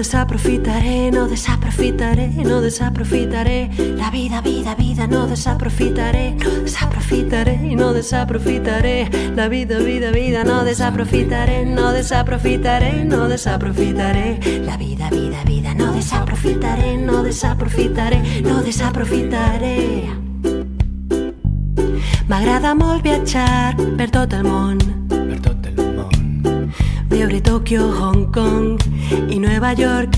desaprofitaré, no desaprofitaré, no desaprofitaré la vida, vida, vida, no desaprofitaré, no desaprofitaré, no desaprofitaré la vida, vida, vida, no desaprofitaré, no desaprofitaré, no desaprofitaré la vida, vida, vida, no desaprofitaré, no desaprofitaré, no desaprofitaré. M'agrada molt viatjar per tot el món, veure Tòquio, Hong Kong i Nova York.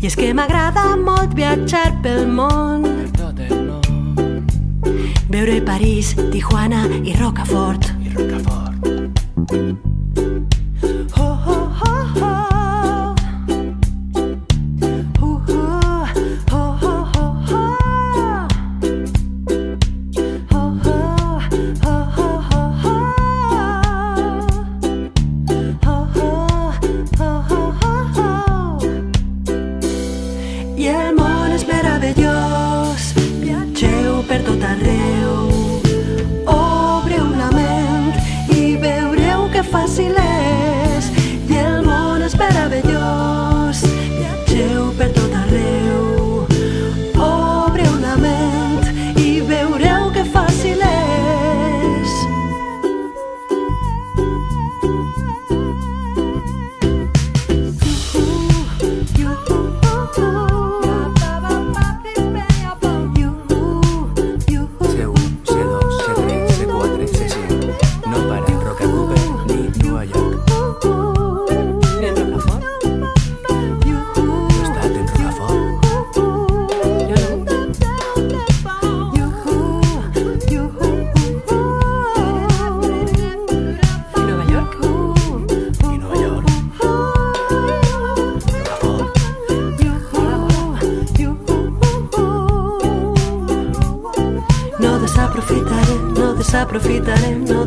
I és que m'agrada molt viatjar pel món, veure París, Tijuana i Rocafort.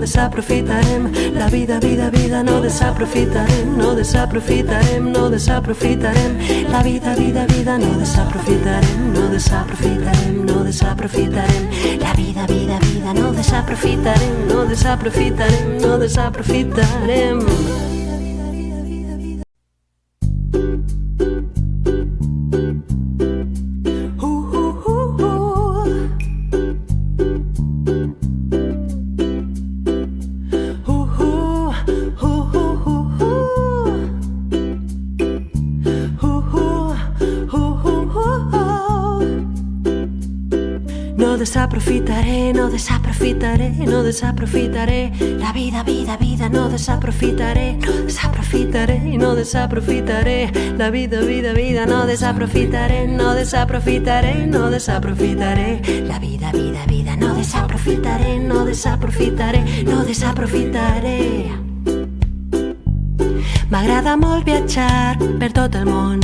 Desaprofitarem la vida, vida, vida, no desaprofitarem, no desaprofitarem, no desaprofitarem la vida, vida, vida, no desaprofitarem, no desaprofitarem, no desaprofitarem la vida, vida, vida, no desaprofitarem, no desaprofitarem, no desaprofitarem. Desaprofitaré, no desaprofitaré, no desaprofitaré la vida, vida, vida, no desaprofitaré, no desaprofitaré, no desaprofitaré la vida, vida, vida, no desaprofitaré, no desaprofitaré, no desaprofitaré la vida, vida, vida, no desaprofitaré, no desaprofitaré, no desaprofitaré. M'agrada molt viatjar per tot el món,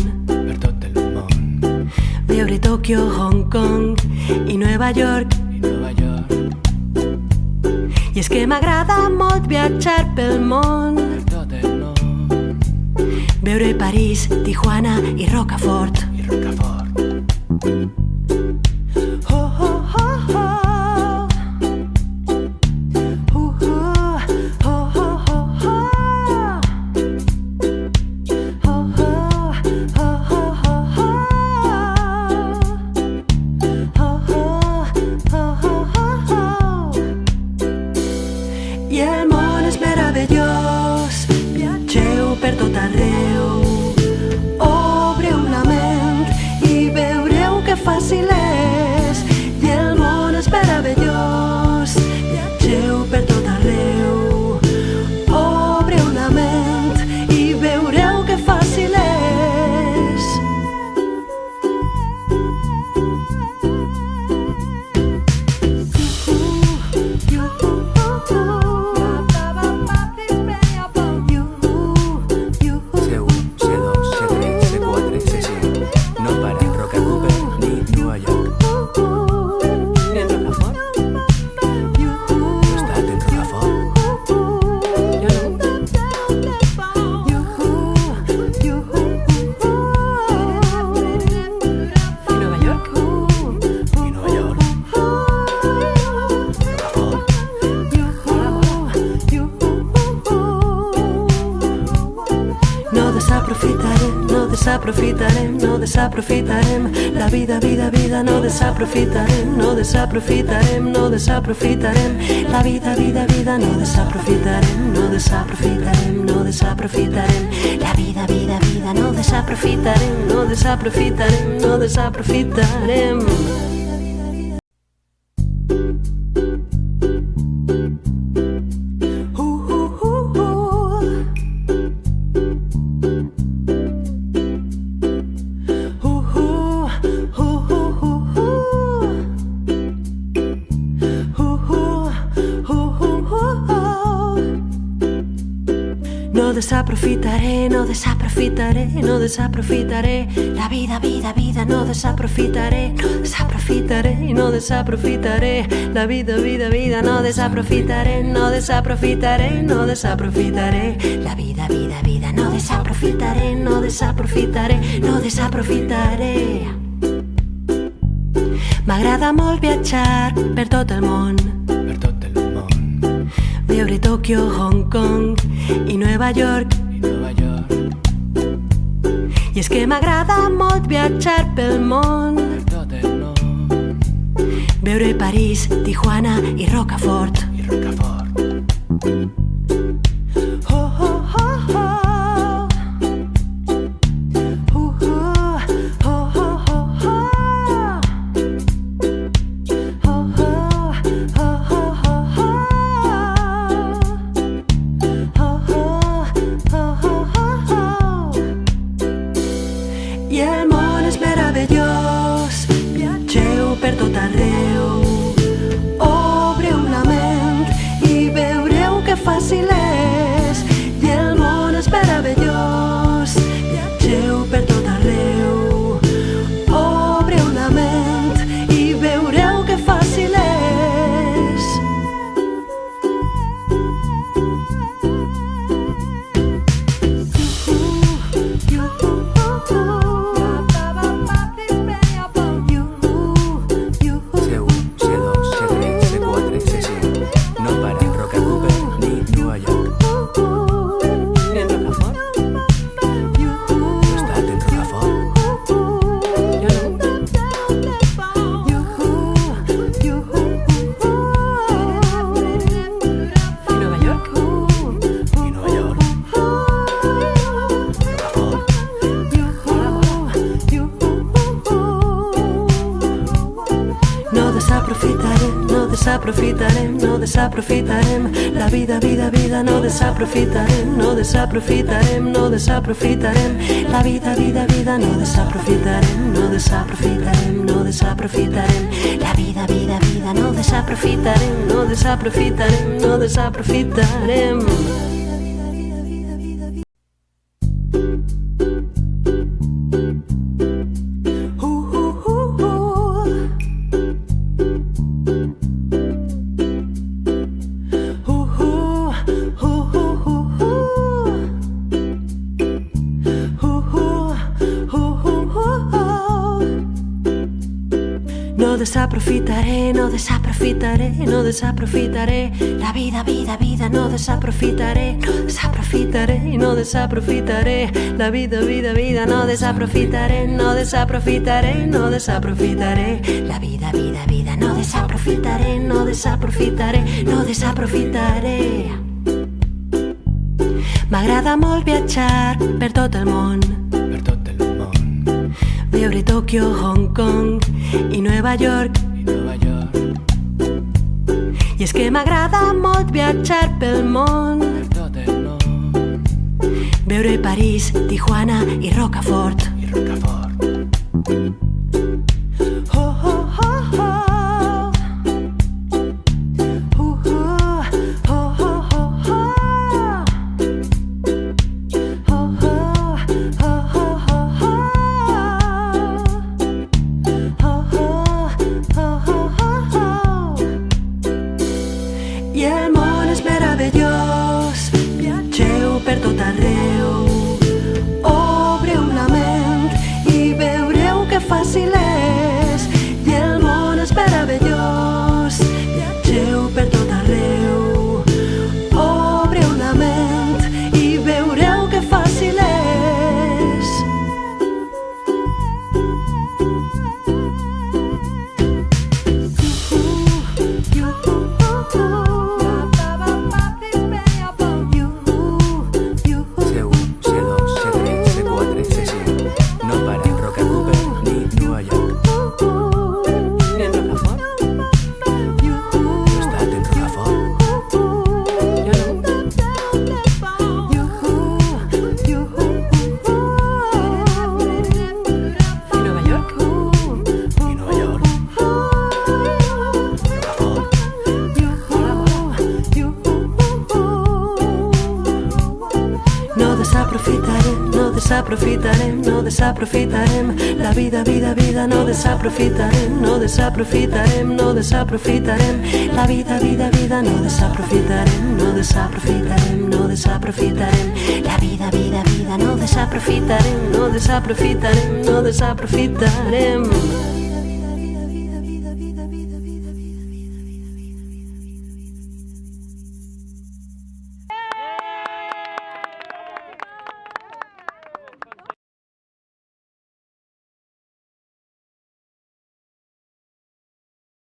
veure Tòquio, Hong Kong i Nova York. I és que m'agrada molt viatjar pel món, veure París, Tijuana i Rocafort. desaprofitarem, no desaprofitarem. La vida, vida, vida, no desaprofitarem, no desaprofitarem, no desaprofitarem. La vida, vida, vida, no desaprofitarem, no desaprofitarem, no desaprofitarem. La vida, vida, vida, no desaprofitarem, no desaprofitarem, no desaprofitarem. No desaprofitaré, no desaprofitaré, no desaprofitaré. La vida, vida, vida, no desaprofitaré, no desaprofitaré, no desaprofitaré. La vida, vida, vida, no desaprofitaré, no desaprofitaré, no desaprofitaré. La vida, vida, vida, no desaprofitaré, no desaprofitaré, no desaprofitaré. M'agrada molt viatjar per tot el món, veure Tòquio, Hong Kong i Nova York. I és que m'agrada molt viatjar pel món, veure París, Tijuana i Rocafort. I el món és meravellós, viatgeu per tot arreu. Obreu la ment i veureu que fàcil és. I el món és meravellós, viatgeu per tot arreu. Obreu la ment i veureu que fàcil és. Desaprofitarem, no desaprofitarem. La vida, vida, vida, no desaprofitarem, no desaprofitarem, no desaprofitarem. La vida, vida, vida, no desaprofitarem, no desaprofitarem, no desaprofitarem. La vida, vida, vida, no desaprofitarem, no desaprofitarem, no desaprofitarem. No desaprofitaré, no desaprofitaré, no desaprofitaré. La vida, vida, vida, no desaprofitaré, no desaprofitaré, no desaprofitaré. La vida, vida, vida, no desaprofitaré, no desaprofitaré, no desaprofitaré. La vida, vida, vida, no desaprofitaré, no desaprofitaré, no desaprofitaré. M'agrada molt viatjar per tot el món, veure Tòquio, Hong Kong i Nova York. I és que m'agrada molt viatjar pel món, veure París, Tijuana i Rocafort. I el món és meravellós, viatgeu per tot arreu. Obreu la ment desaprofitarem, no desaprofitarem, no desaprofitarem. La vida, vida, vida, no desaprofitarem, no desaprofitarem, no desaprofitarem. La vida, vida, vida, no desaprofitarem, no desaprofitarem, no desaprofitarem. La vida, vida, vida, no desaprofitarem, no desaprofitarem, no desaprofitarem.